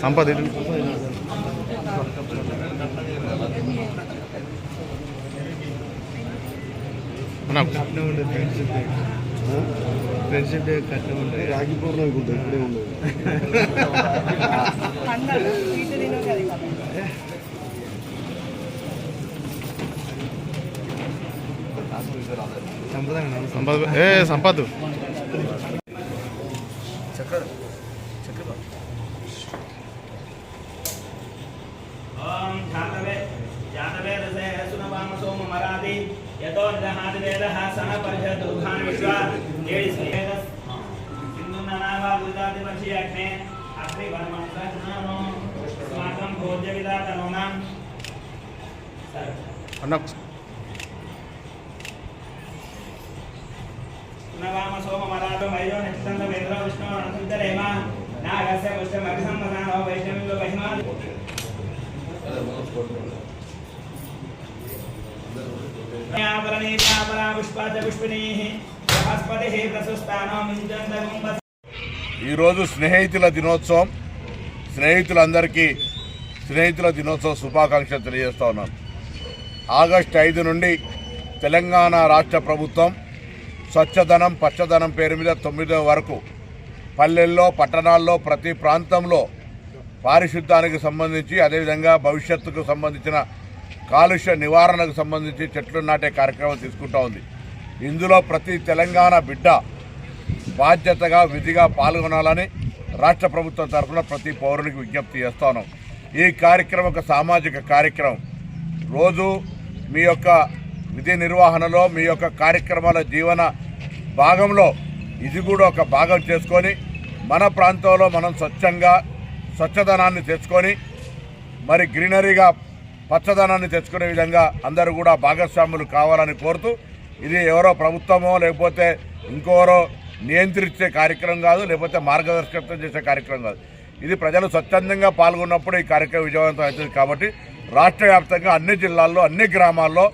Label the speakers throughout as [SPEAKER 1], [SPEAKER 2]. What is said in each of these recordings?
[SPEAKER 1] సంపద
[SPEAKER 2] friendship day కట్నం ఉంటుంది, రాఖీ పౌర్ణమికి ఉంటుంది, ఇప్పుడే ఉండదు.
[SPEAKER 1] సంపద అన్న
[SPEAKER 3] ఈరోజు స్నేహితుల దినోత్సవం. స్నేహితులందరికీ స్నేహితుల దినోత్సవ శుభాకాంక్షలు తెలియజేస్తా ఉన్నాను. ఆగస్టు 5 నుండి తెలంగాణ రాష్ట్ర ప్రభుత్వం స్వచ్ఛదనం పచ్చదనం పేరు మీద 9వ వరకు పల్లెల్లో పట్టణాల్లో ప్రతి ప్రాంతంలో పారిశుద్ధ్యానికి సంబంధించి అదేవిధంగా భవిష్యత్తుకు సంబంధించిన కాలుష్య నివారణకు సంబంధించి చెట్లు నాటే కార్యక్రమం తీసుకుంటూ ఉంది. ఇందులో ప్రతి తెలంగాణ బిడ్డ బాధ్యతగా విధిగా పాల్గొనాలని రాష్ట్ర ప్రభుత్వం తరఫున ప్రతి పౌరునికి విజ్ఞప్తి చేస్తా ఉన్నాం. ఈ కార్యక్రమం ఒక సామాజిక కార్యక్రమం. రోజు మీ యొక్క విధి నిర్వహణలో మీ యొక్క కార్యక్రమాల జీవన భాగంలో ఇది కూడా ఒక భాగం చేసుకొని మన ప్రాంతంలో మనం స్వచ్ఛదనాన్ని తెచ్చుకొని మరి గ్రీనరీగా పచ్చదనాన్ని తెచ్చుకునే విధంగా అందరూ కూడా భాగస్వాములు కావాలని కోరుతూ, ఇది ఎవరో ప్రభుత్వమో లేకపోతే ఇంకెవరో నియంత్రించే కార్యక్రమం కాదు, లేకపోతే మార్గదర్శకత్వం చేసే కార్యక్రమం కాదు. ఇది ప్రజలు స్వచ్ఛందంగా పాల్గొన్నప్పుడు ఈ కార్యక్రమం విజయవంతం అవుతుంది. కాబట్టి రాష్ట్ర వ్యాప్తంగా అన్ని జిల్లాల్లో అన్ని గ్రామాల్లో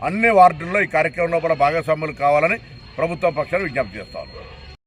[SPEAKER 3] అన్ని వార్డుల్లో ఈ కార్యక్రమంలో కూడా భాగస్వాములు కావాలని ప్రభుత్వ పక్షాలు విజ్ఞప్తి చేస్తారు.